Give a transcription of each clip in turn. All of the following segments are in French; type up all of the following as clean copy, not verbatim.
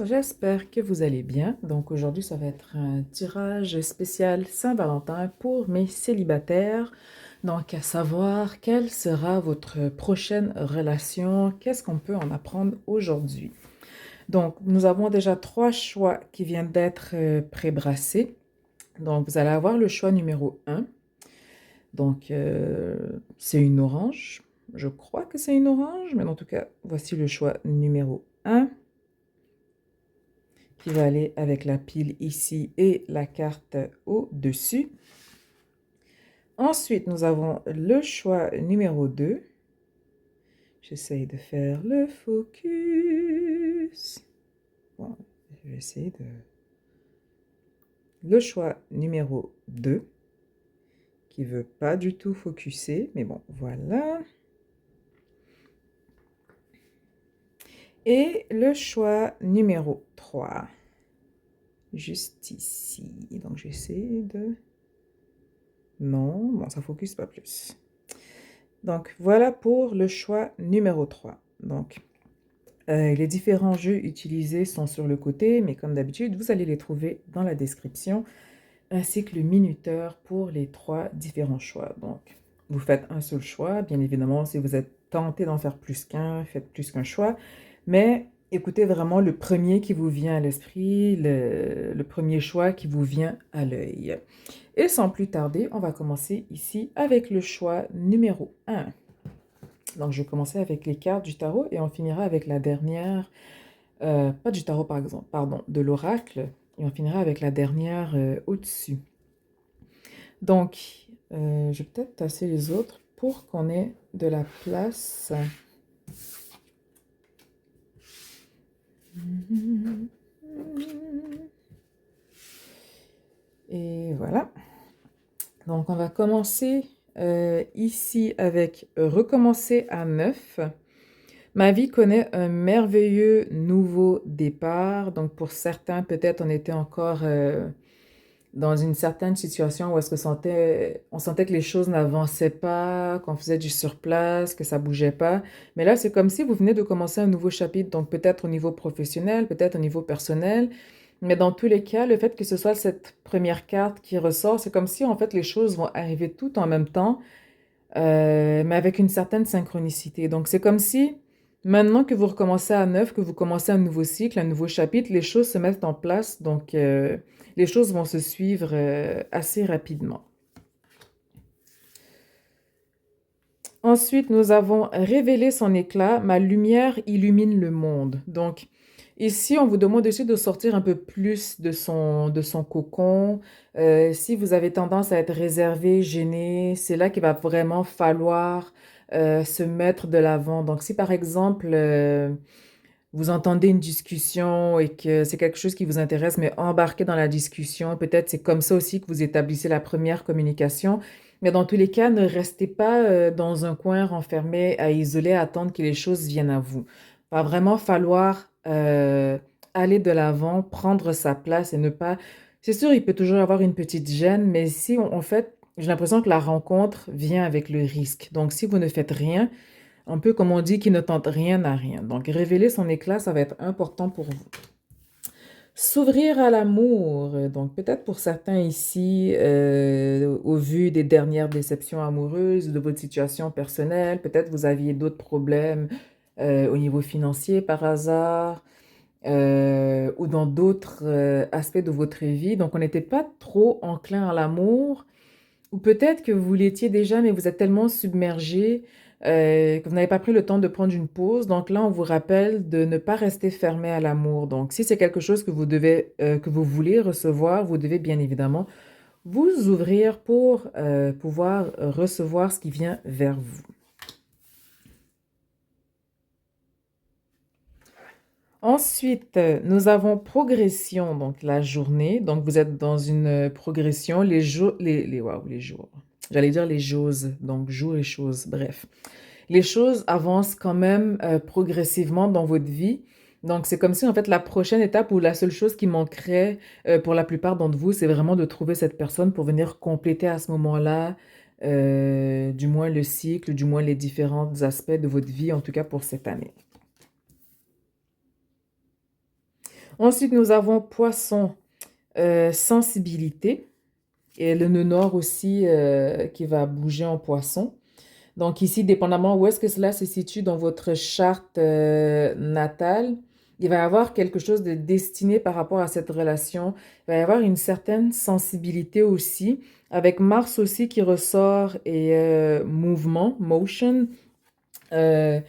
j'espère que vous allez bien. Donc aujourd'hui, ça va être un tirage spécial Saint-Valentin pour mes célibataires. Donc à savoir, quelle sera votre prochaine relation? Qu'est-ce qu'on peut en apprendre aujourd'hui? Donc nous avons déjà trois choix qui viennent d'être pré-brassés. Donc vous allez avoir le choix numéro un. Donc c'est une orange. Je crois que c'est une orange, mais en tout cas, voici le choix numéro un, qui va aller avec la pile ici et la carte au-dessus. Ensuite, nous avons le choix numéro 2. J'essaye de faire le focus. Bon, je vais essayer de... Le choix numéro 2, qui ne veut pas du tout focuser, mais bon, voilà. Et le choix numéro 3, juste ici. Donc, j'essaie de... Non, bon, ça ne focus pas plus. Donc, voilà pour le choix numéro 3. Donc, les différents jeux utilisés sont sur le côté, mais comme d'habitude, vous allez les trouver dans la description, ainsi que le minuteur pour les trois différents choix. Donc, vous faites un seul choix. Bien évidemment, si vous êtes tenté d'en faire plus qu'un, faites plus qu'un choix. Mais écoutez vraiment le premier qui vous vient à l'esprit, le premier choix qui vous vient à l'œil. Et sans plus tarder, on va commencer ici avec le choix numéro 1. Donc, je vais commencer avec les cartes du tarot et on finira avec la dernière, pas du tarot par exemple, pardon, de l'oracle, et on finira avec la dernière au-dessus. Donc, je vais peut-être tasser les autres pour qu'on ait de la place. Et voilà. Donc, on va commencer ici avec recommencer à 9. Ma vie connaît un merveilleux nouveau départ. Donc, pour certains, peut-être on était encore dans une certaine situation où est-ce que on sentait que les choses n'avançaient pas, qu'on faisait du surplace, que ça bougeait pas. Mais là, c'est comme si vous venez de commencer un nouveau chapitre. Donc, peut-être au niveau professionnel, peut-être au niveau personnel. Mais dans tous les cas, le fait que ce soit cette première carte qui ressort, c'est comme si en fait les choses vont arriver tout en même temps, mais avec une certaine synchronicité. Donc c'est comme si maintenant que vous recommencez à neuf, que vous commencez un nouveau cycle, un nouveau chapitre, les choses se mettent en place. Donc les choses vont se suivre assez rapidement. Ensuite, nous avons révélé son éclat, ma lumière illumine le monde. Donc, ici, on vous demande aussi de sortir un peu plus de son cocon. Si vous avez tendance à être réservé, gêné, c'est là qu'il va vraiment falloir se mettre de l'avant. Donc, si par exemple, vous entendez une discussion et que c'est quelque chose qui vous intéresse, mais embarquez dans la discussion. Peut-être c'est comme ça aussi que vous établissez la première communication. Mais dans tous les cas, ne restez pas dans un coin renfermé, à isoler, à attendre que les choses viennent à vous. Il va vraiment falloir aller de l'avant, prendre sa place et ne pas... C'est sûr, il peut toujours y avoir une petite gêne, mais si en fait, j'ai l'impression que la rencontre vient avec le risque. Donc, si vous ne faites rien, un peu comme on dit, qui ne tente rien n'a rien. Donc, révéler son éclat, ça va être important pour vous. S'ouvrir à l'amour. Donc, peut-être pour certains ici, au vu des dernières déceptions amoureuses, de votre situation personnelle, peut-être vous aviez d'autres problèmes au niveau financier par hasard, ou dans d'autres aspects de votre vie. Donc, on n'était pas trop enclin à l'amour. Ou peut-être que vous l'étiez déjà, mais vous êtes tellement submergé que vous n'avez pas pris le temps de prendre une pause. Donc là, on vous rappelle de ne pas rester fermé à l'amour. Donc, si c'est quelque chose que que vous voulez recevoir, vous devez bien évidemment vous ouvrir pour pouvoir recevoir ce qui vient vers vous. Ensuite, nous avons progression, donc la journée. Donc, vous êtes dans une progression, les jours, wow, les jours. J'allais dire les choses, donc jours et choses, bref. Les choses avancent quand même progressivement dans votre vie. Donc, c'est comme si, en fait, la prochaine étape ou la seule chose qui manquerait pour la plupart d'entre vous, c'est vraiment de trouver cette personne pour venir compléter à ce moment-là, du moins le cycle, du moins les différents aspects de votre vie, en tout cas pour cette année. Ensuite, nous avons poisson, sensibilité. Et le nœud nord aussi qui va bouger en poisson. Donc ici, dépendamment où est-ce que cela se situe dans votre charte natale, il va y avoir quelque chose de destiné par rapport à cette relation. Il va y avoir une certaine sensibilité aussi, avec Mars aussi qui ressort et mouvement, motion. Euh,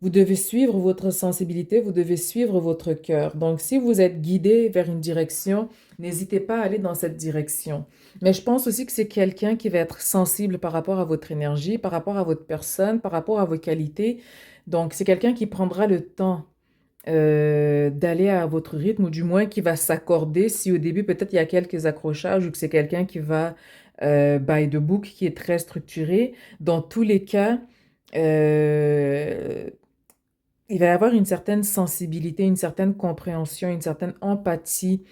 vous devez suivre votre sensibilité, vous devez suivre votre cœur. Donc, si vous êtes guidé vers une direction, n'hésitez pas à aller dans cette direction. Mais je pense aussi que c'est quelqu'un qui va être sensible par rapport à votre énergie, par rapport à votre personne, par rapport à vos qualités. Donc, c'est quelqu'un qui prendra le temps d'aller à votre rythme, ou du moins qui va s'accorder si au début peut-être il y a quelques accrochages ou que c'est quelqu'un qui va by the book, qui est très structuré. Dans tous les cas, euh, il va y avoir une certaine sensibilité, une certaine compréhension, une certaine empathie,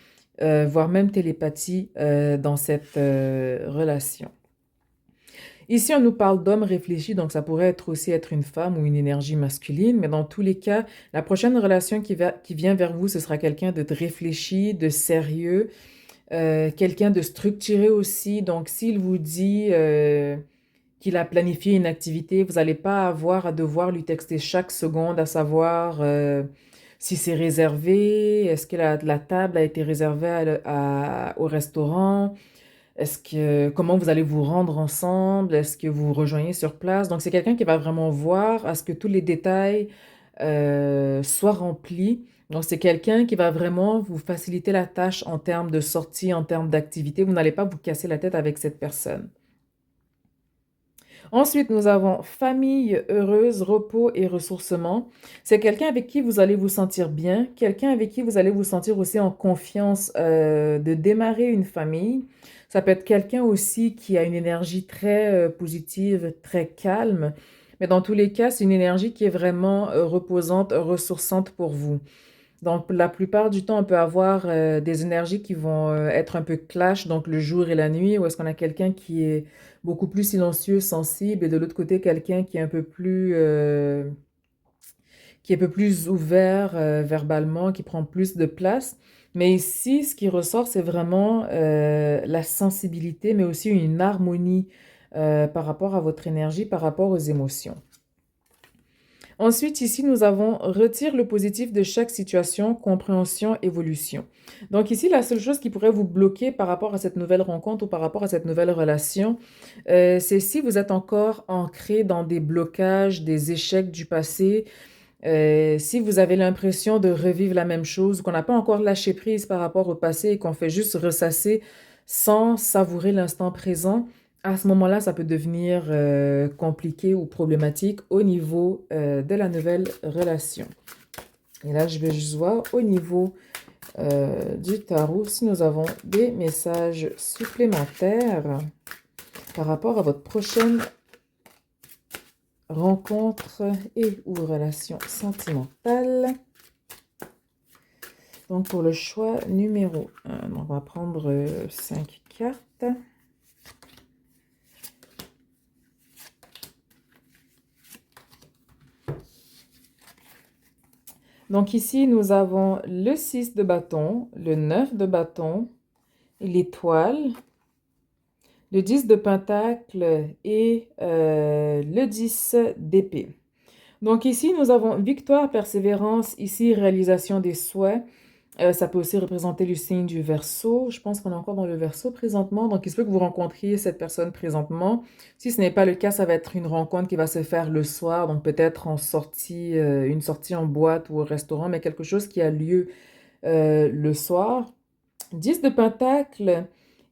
voire même télépathie dans cette relation. Ici, on nous parle d'homme réfléchi, donc ça pourrait être aussi être une femme ou une énergie masculine, mais dans tous les cas, la prochaine relation qui vient vers vous, ce sera quelqu'un de réfléchi, de sérieux, quelqu'un de structuré aussi. Donc, s'il vous dit qu'il a planifié une activité, vous n'allez pas avoir à devoir lui texter chaque seconde, à savoir si c'est réservé, est-ce que la table a été réservée au restaurant, comment vous allez vous rendre ensemble, est-ce que vous rejoignez sur place. Donc, c'est quelqu'un qui va vraiment voir à ce que tous les détails soient remplis. Donc, c'est quelqu'un qui va vraiment vous faciliter la tâche en termes de sortie, en termes d'activité. Vous n'allez pas vous casser la tête avec cette personne. Ensuite, nous avons famille heureuse, repos et ressourcement. C'est quelqu'un avec qui vous allez vous sentir bien, quelqu'un avec qui vous allez vous sentir aussi en confiance de démarrer une famille. Ça peut être quelqu'un aussi qui a une énergie très positive, très calme. Mais dans tous les cas, c'est une énergie qui est vraiment reposante, ressourçante pour vous. Donc, la plupart du temps, on peut avoir des énergies qui vont être un peu clash, donc le jour et la nuit, ou est-ce qu'on a quelqu'un qui est beaucoup plus silencieux, sensible, et de l'autre côté, quelqu'un qui est un peu plus, qui est un peu plus ouvert verbalement, qui prend plus de place. Mais ici, ce qui ressort, c'est vraiment la sensibilité, mais aussi une harmonie par rapport à votre énergie, par rapport aux émotions. Ensuite, ici, nous avons retire le positif de chaque situation, compréhension, évolution. Donc ici, la seule chose qui pourrait vous bloquer par rapport à cette nouvelle rencontre ou par rapport à cette nouvelle relation, c'est si vous êtes encore ancré dans des blocages, des échecs du passé, si vous avez l'impression de revivre la même chose, qu'on n'a pas encore lâché prise par rapport au passé et qu'on fait juste ressasser sans savourer l'instant présent, à ce moment-là, ça peut devenir compliqué ou problématique au niveau de la nouvelle relation. Et là, je vais juste voir au niveau du tarot si nous avons des messages supplémentaires par rapport à votre prochaine rencontre et ou relation sentimentale. Donc, pour le choix numéro 1, on va prendre 5 cartes. Donc ici, nous avons le 6 de bâton, le 9 de bâton, l'étoile, le 10 de pentacle et le 10 d'épée. Donc ici, nous avons victoire, persévérance, ici réalisation des souhaits. Ça peut aussi représenter le signe du Verseau. Je pense qu'on est encore dans le Verseau présentement. Donc, il se peut que vous rencontriez cette personne présentement. Si ce n'est pas le cas, ça va être une rencontre qui va se faire le soir. Donc, peut-être en sortie, une sortie en boîte ou au restaurant, mais quelque chose qui a lieu le soir. 10 de Pentacle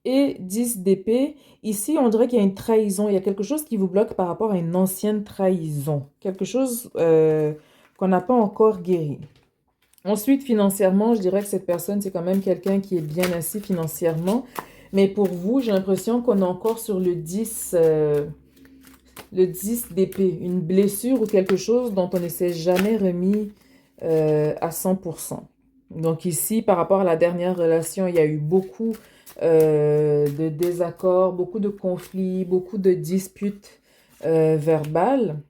et 10 d'épée. Ici, on dirait qu'il y a une trahison. Il y a quelque chose qui vous bloque par rapport à une ancienne trahison. Quelque chose qu'on n'a pas encore guéri. Ensuite, financièrement, je dirais que cette personne, c'est quand même quelqu'un qui est bien assis financièrement. Mais pour vous, j'ai l'impression qu'on est encore sur le 10 d'épée. Une blessure ou quelque chose dont on ne s'est jamais remis à 100%. Donc ici, par rapport à la dernière relation, il y a eu beaucoup de désaccords, beaucoup de conflits, beaucoup de disputes verbales.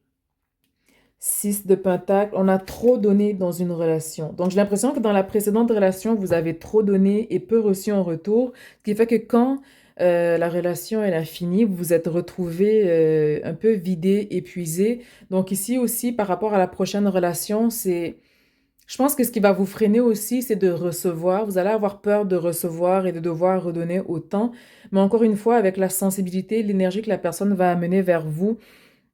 6 de Pentacle, on a trop donné dans une relation. Donc, j'ai l'impression que dans la précédente relation, vous avez trop donné et peu reçu en retour, ce qui fait que quand la relation elle a fini, vous vous êtes retrouvé un peu vidé, épuisé. Donc ici aussi, par rapport à la prochaine relation, je pense que ce qui va vous freiner aussi, c'est de recevoir. Vous allez avoir peur de recevoir et de devoir redonner autant. Mais encore une fois, avec la sensibilité, l'énergie que la personne va amener vers vous,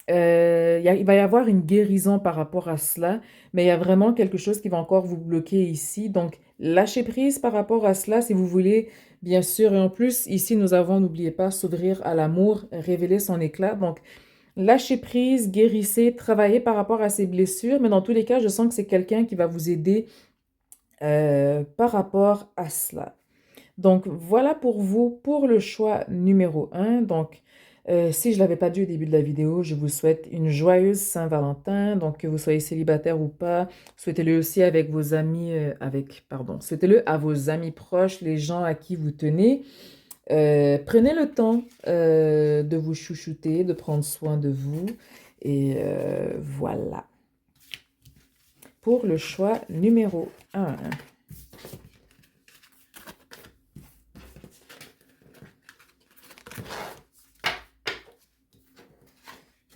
il va y avoir une guérison par rapport à cela, mais il y a vraiment quelque chose qui va encore vous bloquer ici. Donc, lâchez prise par rapport à cela si vous voulez, bien sûr. Et en plus, ici, nous avons, n'oubliez pas, s'ouvrir à l'amour, révéler son éclat. Donc, lâchez prise, guérissez, travaillez par rapport à ces blessures. Mais dans tous les cas, je sens que c'est quelqu'un qui va vous aider par rapport à cela. Donc, voilà pour vous, pour le choix numéro un. Donc, si je ne l'avais pas dit au début de la vidéo, je vous souhaite une joyeuse Saint-Valentin. Donc, que vous soyez célibataire ou pas, souhaitez-le aussi avec vos amis, souhaitez-le à vos amis proches, les gens à qui vous tenez. Prenez le temps de vous chouchouter, de prendre soin de vous. Et voilà. Pour le choix numéro un.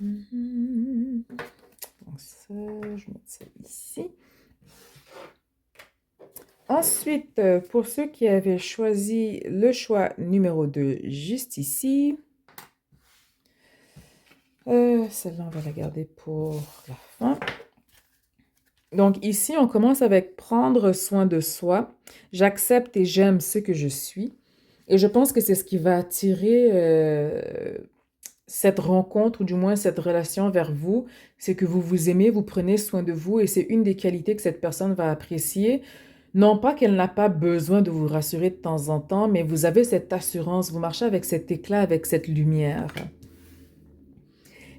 Donc ça, je mets ça ici. Ensuite, pour ceux qui avaient choisi le choix numéro 2, juste ici. Celle-là, on va la garder pour la fin. Donc ici, on commence avec prendre soin de soi. J'accepte et j'aime ce que je suis. Et je pense que c'est ce qui va attirer cette rencontre, ou du moins cette relation vers vous. C'est que vous vous aimez, vous prenez soin de vous, et c'est une des qualités que cette personne va apprécier. Non pas qu'elle n'a pas besoin de vous rassurer de temps en temps, mais vous avez cette assurance, vous marchez avec cet éclat, avec cette lumière.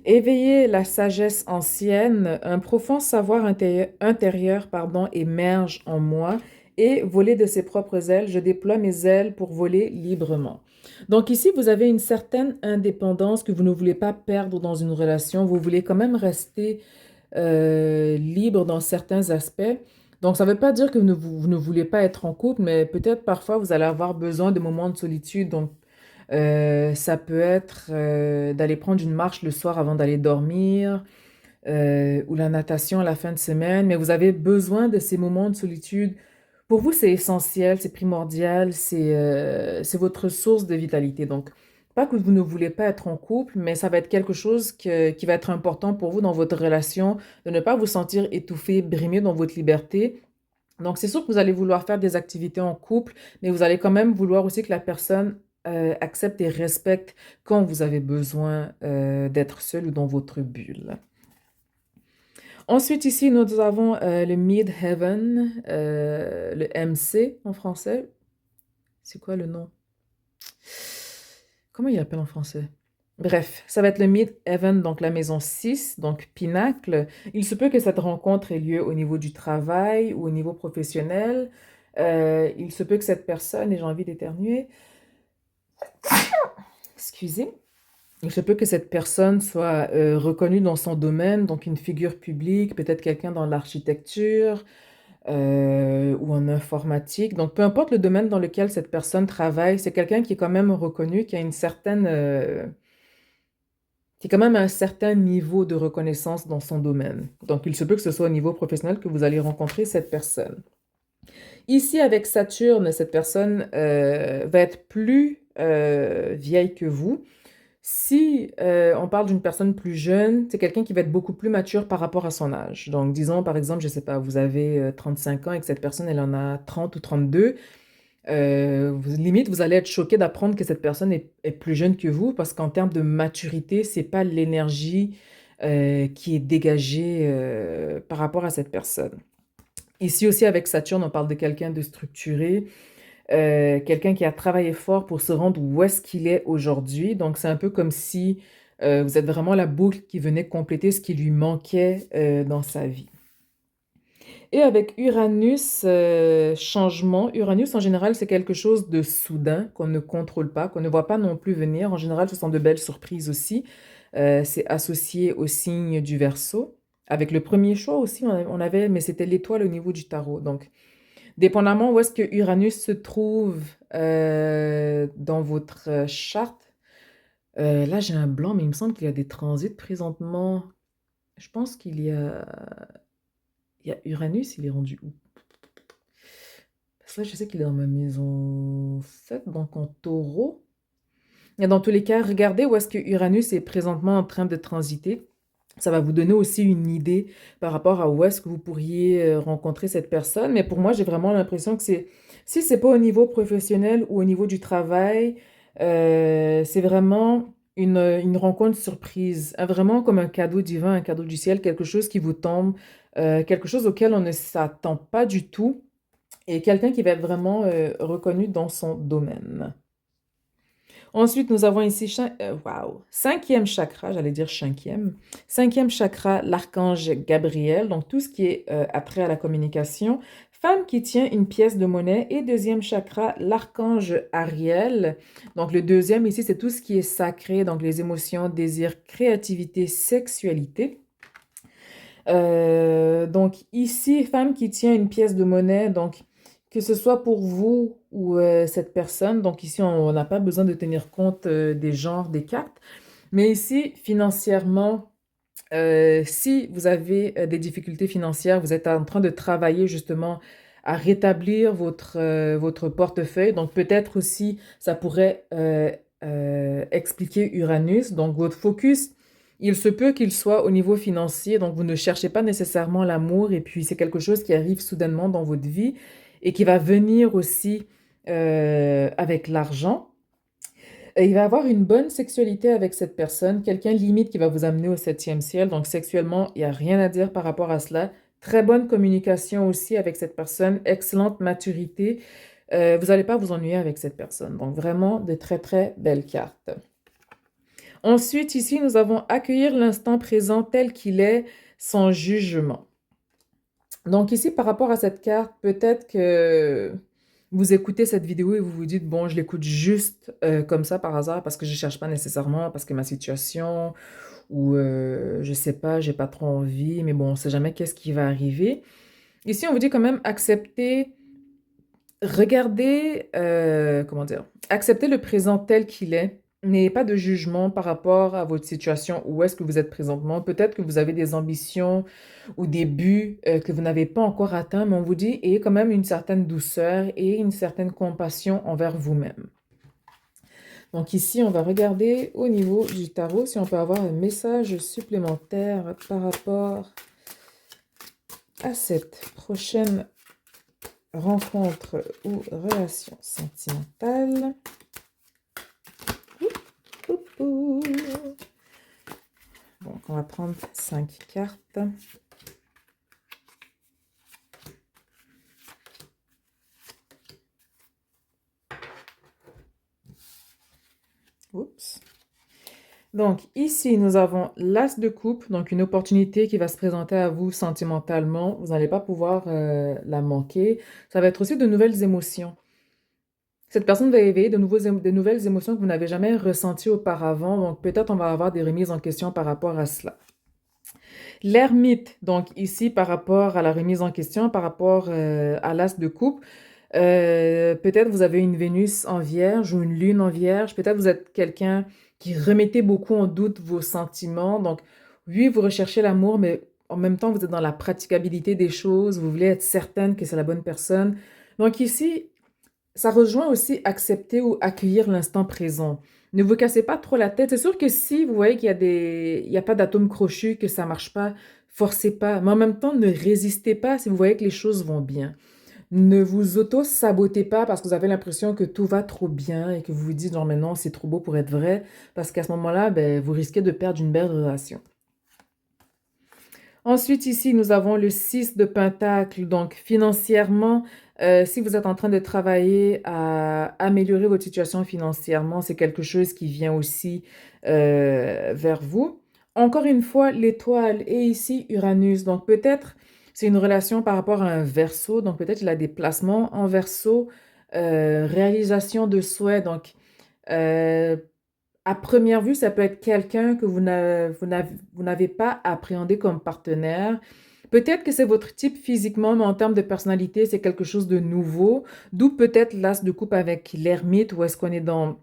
Éveiller la sagesse ancienne, un profond savoir intérieur, émerge en moi et voler de ses propres ailes, je déploie mes ailes pour voler librement. Donc ici, vous avez une certaine indépendance que vous ne voulez pas perdre dans une relation, vous voulez quand même rester libre dans certains aspects. Donc ça ne veut pas dire que vous ne voulez pas être en couple, mais peut-être parfois vous allez avoir besoin de moments de solitude. Donc ça peut être d'aller prendre une marche le soir avant d'aller dormir, ou la natation à la fin de semaine, mais vous avez besoin de ces moments de solitude. Pour vous, c'est essentiel, c'est primordial, c'est votre source de vitalité. Donc, pas que vous ne voulez pas être en couple, mais ça va être quelque chose qui va être important pour vous dans votre relation, de ne pas vous sentir étouffé, brimé dans votre liberté. Donc, c'est sûr que vous allez vouloir faire des activités en couple, mais vous allez quand même vouloir aussi que la personne accepte et respecte quand vous avez besoin d'être seul ou dans votre bulle. Ensuite, ici, nous avons le Midheaven, le MC en français. C'est quoi le nom? Comment il appelle en français? Bref, ça va être le Midheaven, donc la maison 6, donc Pinacle. Il se peut que cette rencontre ait lieu au niveau du travail ou au niveau professionnel. Il se peut que cette personne, et j'ai envie d'éternuer, excusez, il se peut que cette personne soit reconnue dans son domaine, donc une figure publique, peut-être quelqu'un dans l'architecture ou en informatique. Donc, peu importe le domaine dans lequel cette personne travaille, c'est quelqu'un qui est quand même reconnu, qui a qui a quand même un certain niveau de reconnaissance dans son domaine. Donc, il se peut que ce soit au niveau professionnel que vous allez rencontrer cette personne. Ici, avec Saturne, cette personne va être plus vieille que vous. Si on parle d'une personne plus jeune, c'est quelqu'un qui va être beaucoup plus mature par rapport à son âge. Donc, disons, par exemple, je ne sais pas, vous avez 35 ans et que cette personne, elle en a 30 ou 32. Limite, vous allez être choqué d'apprendre que cette personne est plus jeune que vous parce qu'en termes de maturité, c'est pas l'énergie qui est dégagée par rapport à cette personne. Ici aussi, avec Saturne, on parle de quelqu'un de structuré, quelqu'un qui a travaillé fort pour se rendre où est-ce qu'il est aujourd'hui. Donc, c'est un peu comme si vous êtes vraiment la boucle qui venait compléter ce qui lui manquait dans sa vie. Et avec Uranus, changement. Uranus, en général, c'est quelque chose de soudain, qu'on ne contrôle pas, qu'on ne voit pas non plus venir. En général, ce sont de belles surprises aussi. C'est associé au signe du Verseau, Avec le premier choix aussi, on avait, mais c'était l'étoile au niveau du tarot. Donc, dépendamment où est-ce que Uranus se trouve dans votre charte, là j'ai un blanc, mais il me semble qu'il y a des transits présentement. Je pense il y a Uranus, il est rendu où? Parce que là, je sais qu'il est dans ma maison 7, donc en taureau. Et dans tous les cas, regardez où est-ce que Uranus est présentement en train de transiter. Ça va vous donner aussi une idée par rapport à où est-ce que vous pourriez rencontrer cette personne. Mais pour moi, j'ai vraiment l'impression que si c'est pas au niveau professionnel ou au niveau du travail, c'est vraiment une rencontre surprise, hein, vraiment comme un cadeau divin, un cadeau du ciel, quelque chose qui vous tombe, quelque chose auquel on ne s'attend pas du tout, et quelqu'un qui va être vraiment reconnu dans son domaine. Ensuite, nous avons ici, wow, cinquième chakra, j'allais dire cinquième. Cinquième chakra, l'archange Gabriel, donc tout ce qui est attrait à la communication. Femme qui tient une pièce de monnaie. Et deuxième chakra, l'archange Ariel. Donc le deuxième ici, c'est tout ce qui est sacré, donc les émotions, désirs, créativité, sexualité. Donc ici, femme qui tient une pièce de monnaie, donc que ce soit pour vous ou cette personne, donc ici on n'a pas besoin de tenir compte des genres des cartes, mais ici financièrement, si vous avez des difficultés financières, vous êtes en train de travailler justement à rétablir votre portefeuille, donc peut-être aussi ça pourrait expliquer Uranus, donc votre focus. Il se peut qu'il soit au niveau financier, donc vous ne cherchez pas nécessairement l'amour, et puis c'est quelque chose qui arrive soudainement dans votre vie et qui va venir aussi avec l'argent. Et il va avoir une bonne sexualité avec cette personne, quelqu'un limite qui va vous amener au septième ciel, donc sexuellement, il n'y a rien à dire par rapport à cela. Très bonne communication aussi avec cette personne, excellente maturité. Vous n'allez pas vous ennuyer avec cette personne, donc vraiment de très très belles cartes. Ensuite, ici, nous avons accueillir l'instant présent tel qu'il est, sans jugement. Donc ici, par rapport à cette carte, peut-être que vous écoutez cette vidéo et vous vous dites, bon, je l'écoute juste comme ça par hasard parce que je ne cherche pas nécessairement, parce que ma situation, ou je sais pas, j'ai pas trop envie, mais bon, on ne sait jamais qu'est-ce qui va arriver. Ici, on vous dit quand même accepter, regarder, comment dire, accepter le présent tel qu'il est. N'ayez pas de jugement par rapport à votre situation, où est-ce que vous êtes présentement. Peut-être que vous avez des ambitions ou des buts que vous n'avez pas encore atteints, mais on vous dit, ayez quand même une certaine douceur et une certaine compassion envers vous-même. Donc ici, on va regarder au niveau du tarot si on peut avoir un message supplémentaire par rapport à cette prochaine rencontre ou relation sentimentale. Donc, on va prendre 5 cartes. Oups. Donc, ici, nous avons l'As de coupe, donc une opportunité qui va se présenter à vous sentimentalement. Vous n'allez pas pouvoir la manquer. Ça va être aussi de nouvelles émotions. Cette personne va éveiller de nouvelles émotions que vous n'avez jamais ressenties auparavant. Donc, peut-être on va avoir des remises en question par rapport à cela. L'ermite, donc ici, par rapport à la remise en question, par rapport à l'As de coupe, peut-être vous avez une Vénus en Vierge ou une Lune en Vierge. Peut-être vous êtes quelqu'un qui remettez beaucoup en doute vos sentiments. Donc, oui, vous recherchez l'amour, mais en même temps, vous êtes dans la praticabilité des choses. Vous voulez être certaine que c'est la bonne personne. Donc ici, ça rejoint aussi accepter ou accueillir l'instant présent. Ne vous cassez pas trop la tête. C'est sûr que si vous voyez il y a pas d'atome crochu, que ça marche pas, forcez pas. Mais en même temps, ne résistez pas si vous voyez que les choses vont bien. Ne vous auto-sabotez pas parce que vous avez l'impression que tout va trop bien et que vous vous dites, genre, mais non, c'est trop beau pour être vrai. Parce qu'à ce moment-là, ben, vous risquez de perdre une belle relation. Ensuite, ici, nous avons le 6 de Pentacle. Donc, financièrement, si vous êtes en train de travailler à améliorer votre situation financièrement, c'est quelque chose qui vient aussi vers vous. Encore une fois, l'étoile et ici Uranus. Donc, peut-être c'est une relation par rapport à un Verseau. Donc, peut-être il a des placements en Verseau, réalisation de souhaits. Donc, euh, à première vue, ça peut être quelqu'un que vous n'avez pas appréhendé comme partenaire. Peut-être que c'est votre type physiquement, mais en termes de personnalité, c'est quelque chose de nouveau. D'où peut-être l'as de coupe avec l'ermite, où est-ce qu'on est dans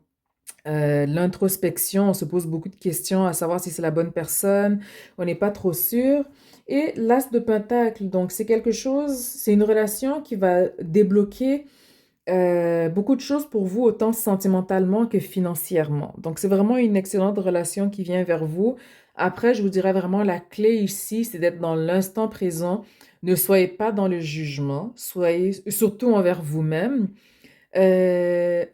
l'introspection, on se pose beaucoup de questions à savoir si c'est la bonne personne, on n'est pas trop sûr. Et l'as de pentacle, donc c'est quelque chose, c'est une relation qui va débloquer beaucoup de choses pour vous, autant sentimentalement que financièrement. Donc, c'est vraiment une excellente relation qui vient vers vous. Après, je vous dirais vraiment la clé ici, c'est d'être dans l'instant présent. Ne soyez pas dans le jugement, soyez surtout envers vous-même.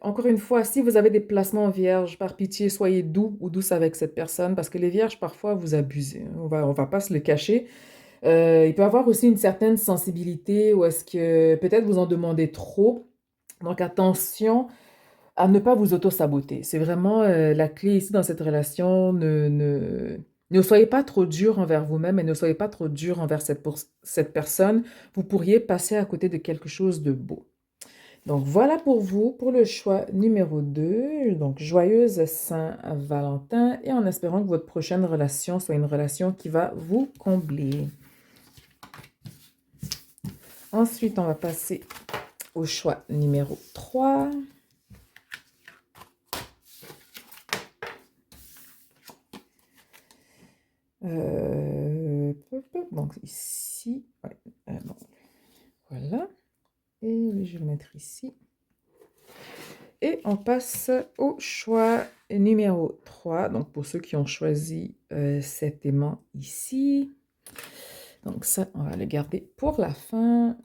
Encore une fois, si vous avez des placements vierges, par pitié, soyez doux ou douce avec cette personne parce que les vierges, parfois, vous abusez. On va pas se le cacher. Il peut y avoir aussi une certaine sensibilité ou est-ce que peut-être vous en demandez trop. Donc attention à ne pas vous auto-saboter. C'est vraiment la clé ici dans cette relation. Ne soyez pas trop dur envers vous-même et ne soyez pas trop dur envers cette personne. Vous pourriez passer à côté de quelque chose de beau. Donc voilà pour vous, pour le choix numéro 2. Donc joyeuse Saint-Valentin et en espérant que votre prochaine relation soit une relation qui va vous combler. Ensuite, on va passer au choix numéro 3. Donc ici, ouais, bon, voilà. Et je vais le mettre ici. Et on passe au choix numéro 3. Donc pour ceux qui ont choisi cet aimant ici. Donc ça, on va le garder pour la fin.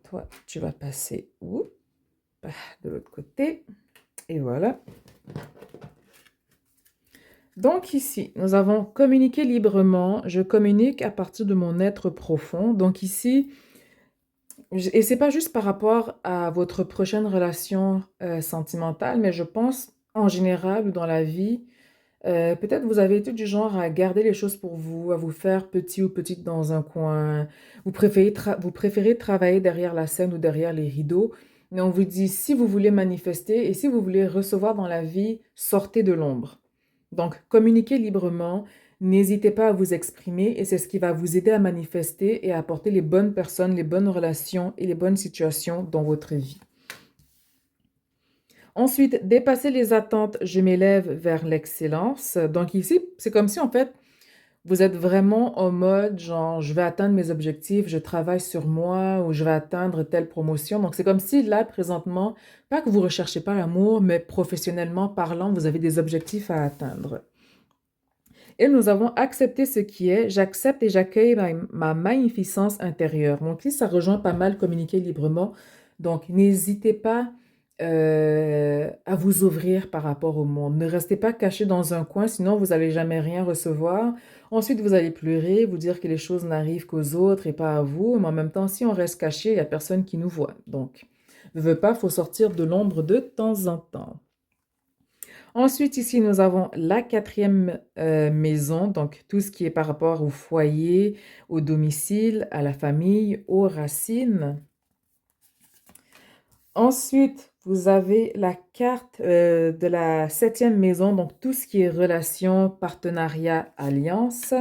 Toi, tu vas passer de l'autre côté. Et voilà. Donc ici, nous avons communiqué librement. Je communique à partir de mon être profond. Donc ici, et c'est pas juste par rapport à votre prochaine relation sentimentale, mais je pense en général dans la vie, peut-être vous avez été du genre à garder les choses pour vous, à vous faire petit ou petite dans un coin. Vous préférez travailler derrière la scène ou derrière les rideaux. Mais on vous dit, si vous voulez manifester et si vous voulez recevoir dans la vie, sortez de l'ombre. Donc, communiquez librement, n'hésitez pas à vous exprimer et c'est ce qui va vous aider à manifester et à apporter les bonnes personnes, les bonnes relations et les bonnes situations dans votre vie. Ensuite, dépasser les attentes, je m'élève vers l'excellence. Donc ici, c'est comme si en fait, vous êtes vraiment en mode genre, je vais atteindre mes objectifs, je travaille sur moi ou je vais atteindre telle promotion. Donc c'est comme si là, présentement, pas que vous recherchez pas l'amour, mais professionnellement parlant, vous avez des objectifs à atteindre. Et nous avons accepté ce qui est, j'accepte et j'accueille ma magnificence intérieure. Donc ici, ça rejoint pas mal communiquer librement. Donc n'hésitez pas à vous ouvrir par rapport au monde. Ne restez pas caché dans un coin, sinon vous n'allez jamais rien recevoir. Ensuite, vous allez pleurer, vous dire que les choses n'arrivent qu'aux autres et pas à vous. Mais en même temps, si on reste caché, il n'y a personne qui nous voit. Donc, ne veut pas, il faut sortir de l'ombre de temps en temps. Ensuite, ici, nous avons la quatrième maison, donc tout ce qui est par rapport au foyer, au domicile, à la famille, aux racines. Ensuite, vous avez la carte de la septième maison, donc tout ce qui est relation, partenariat, alliance.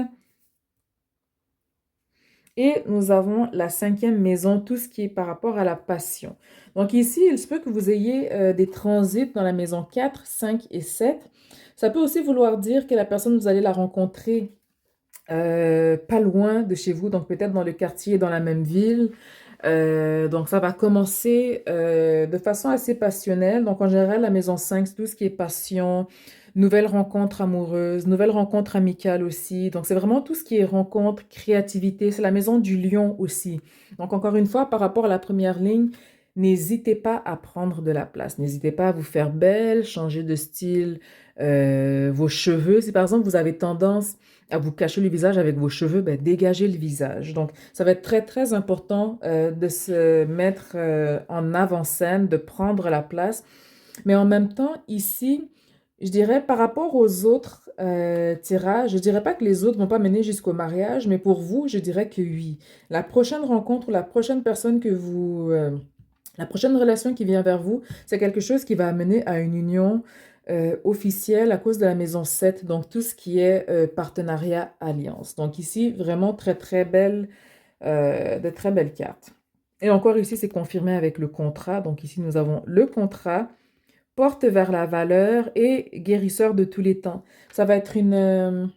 Et nous avons la cinquième maison, tout ce qui est par rapport à la passion. Donc ici, il se peut que vous ayez des transits dans la maison 4, 5 et 7. Ça peut aussi vouloir dire que la personne, vous allez la rencontrer pas loin de chez vous, donc peut-être dans le quartier, dans la même ville. Donc ça va commencer de façon assez passionnelle. Donc en général, la maison 5, c'est tout ce qui est passion, nouvelles rencontres amoureuses, nouvelles rencontres amicales aussi. Donc c'est vraiment tout ce qui est rencontre, créativité. C'est la maison du lion aussi. Donc encore une fois, par rapport à la première ligne, n'hésitez pas à prendre de la place. N'hésitez pas à vous faire belle, changer de style, vos cheveux. Si par exemple vous avez tendance à vous cacher le visage avec vos cheveux, ben, dégagez le visage. Donc, ça va être très, très important de se mettre en avant-scène, de prendre la place. Mais en même temps, ici, je dirais par rapport aux autres tirages, je dirais pas que les autres vont pas mener jusqu'au mariage, mais pour vous, je dirais que oui. La prochaine rencontre ou la prochaine personne que vous... la prochaine relation qui vient vers vous, c'est quelque chose qui va amener à une union officiel à cause de la maison 7, donc tout ce qui est partenariat, alliance. Donc ici, vraiment très, très belle, de très belles cartes. Et encore ici, c'est confirmé avec le contrat. Donc ici, nous avons le contrat, porte vers la valeur et guérisseur de tous les temps. Ça va être une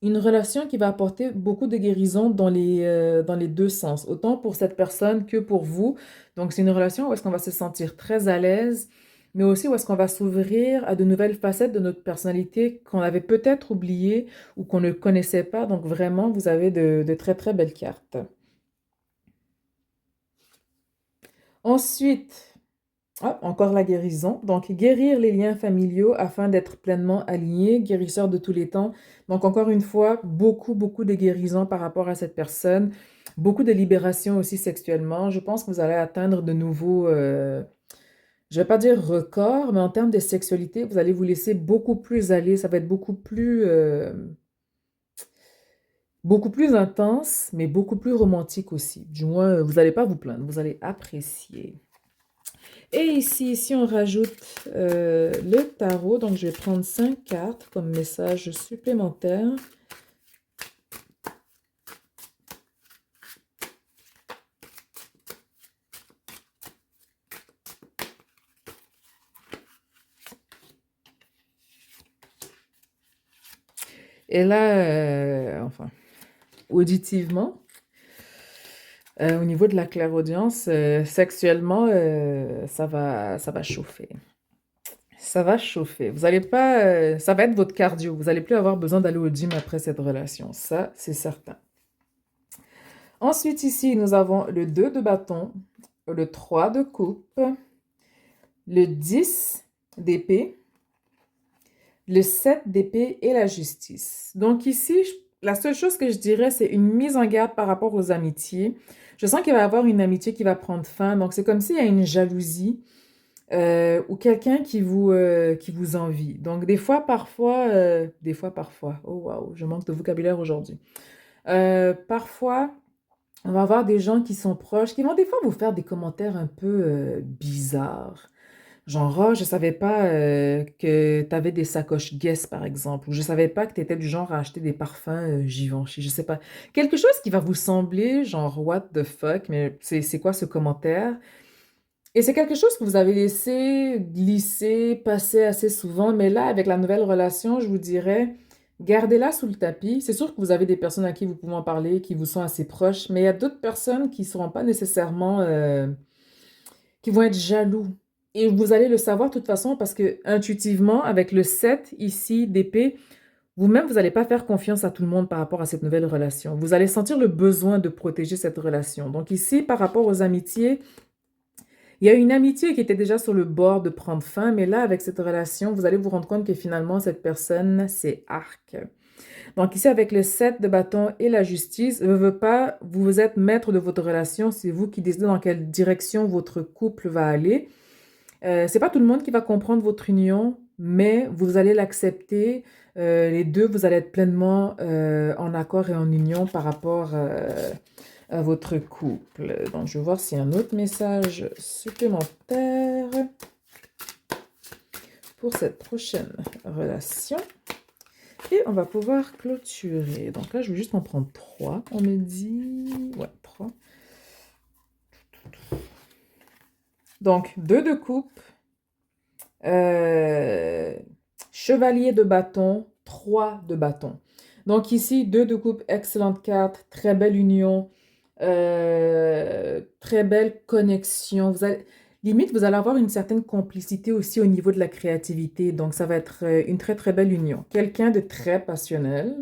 relation qui va apporter beaucoup de guérison dans les deux sens, autant pour cette personne que pour vous. Donc, c'est une relation où est-ce qu'on va se sentir très à l'aise, mais aussi où est-ce qu'on va s'ouvrir à de nouvelles facettes de notre personnalité qu'on avait peut-être oubliées ou qu'on ne connaissait pas. Donc, vraiment, vous avez de très, très belles cartes. Ensuite, ah, encore la guérison. Donc, guérir les liens familiaux afin d'être pleinement aligné, guérisseur de tous les temps. Donc, encore une fois, beaucoup, beaucoup de guérison par rapport à cette personne. Beaucoup de libération aussi sexuellement. Je pense que vous allez atteindre de nouveaux, je vais pas dire records, mais en termes de sexualité, vous allez vous laisser beaucoup plus aller. Ça va être beaucoup plus intense, mais beaucoup plus romantique aussi. Du moins, vous n'allez pas vous plaindre, vous allez apprécier. Et ici, si on rajoute le tarot, donc je vais prendre 5 cartes comme message supplémentaire. Et là, enfin, auditivement, au niveau de la clairaudience, sexuellement, ça va chauffer. Ça va chauffer. Vous allez pas, ça va être votre cardio. Vous n'allez plus avoir besoin d'aller au gym après cette relation. Ça, c'est certain. Ensuite, ici, nous avons le 2 de bâton, le 3 de coupe, le 10 d'épée, le 7 d'épée et la justice. Donc ici, la seule chose que je dirais, c'est une mise en garde par rapport aux amitiés. Je sens qu'il va y avoir une amitié qui va prendre fin. Donc c'est comme s'il y a une jalousie ou quelqu'un qui vous envie. Donc des fois, parfois. Oh waouh, je manque de vocabulaire aujourd'hui. Parfois, on va avoir des gens qui sont proches, qui vont des fois vous faire des commentaires un peu bizarres. Genre, oh, je savais pas que tu avais des sacoches Guess, par exemple, ou je savais pas que tu étais du genre à acheter des parfums Givenchy, je sais pas. Quelque chose qui va vous sembler genre, what the fuck, mais c'est quoi ce commentaire? Et c'est quelque chose que vous avez laissé glisser, passer assez souvent, mais là, avec la nouvelle relation, je vous dirais, gardez-la sous le tapis. C'est sûr que vous avez des personnes à qui vous pouvez en parler, qui vous sont assez proches, mais il y a d'autres personnes qui ne seront pas nécessairement, qui vont être jaloux. Et vous allez le savoir de toute façon parce que intuitivement, avec le 7 ici d'épée, vous-même, vous n'allez pas faire confiance à tout le monde par rapport à cette nouvelle relation. Vous allez sentir le besoin de protéger cette relation. Donc ici, par rapport aux amitiés, il y a une amitié qui était déjà sur le bord de prendre fin, mais là, avec cette relation, vous allez vous rendre compte que finalement, cette personne, c'est arc. Donc ici, avec le 7 de bâton et la justice, ne veut pas, vous êtes maître de votre relation, c'est vous qui décidez dans quelle direction votre couple va aller. C'est pas tout le monde qui va comprendre votre union, mais vous allez l'accepter. Les deux, vous allez être pleinement en accord et en union par rapport à votre couple. Donc, je vais voir s'il y a un autre message supplémentaire pour cette prochaine relation. Et on va pouvoir clôturer. Donc là, je vais juste en prendre 3. On me dit... Ouais, 3. Donc, 2 de coupe, chevalier de bâton, 3 de bâton. Donc ici, 2 de coupe, excellente carte, très belle union, très belle connexion. Limite, vous allez avoir une certaine complicité aussi au niveau de la créativité. Donc, ça va être une très, très belle union. Quelqu'un de très passionnel.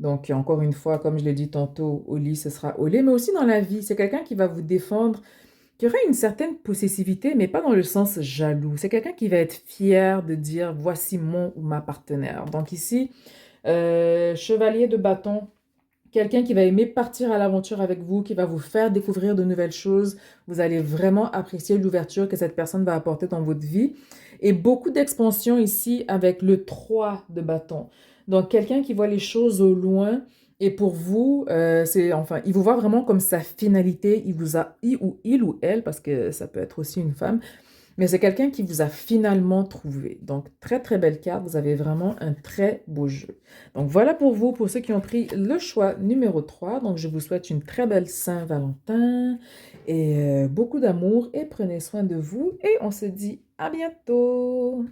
Donc, encore une fois, comme je l'ai dit tantôt, au lit, ce sera au lit, mais aussi dans la vie. C'est quelqu'un qui va vous défendre, qui aurait une certaine possessivité, mais pas dans le sens jaloux. C'est quelqu'un qui va être fier de dire, voici mon ou ma partenaire. Donc ici, chevalier de bâton, quelqu'un qui va aimer partir à l'aventure avec vous, qui va vous faire découvrir de nouvelles choses. Vous allez vraiment apprécier l'ouverture que cette personne va apporter dans votre vie. Et beaucoup d'expansion ici avec le 3 de bâton. Donc, quelqu'un qui voit les choses au loin. Et pour vous, enfin, il vous voit vraiment comme sa finalité. Il ou elle, parce que ça peut être aussi une femme, mais c'est quelqu'un qui vous a finalement trouvé. Donc, très, très belle carte. Vous avez vraiment un très beau jeu. Donc, voilà pour vous, pour ceux qui ont pris le choix numéro 3. Donc, je vous souhaite une très belle Saint-Valentin et beaucoup d'amour et prenez soin de vous et on se dit à bientôt.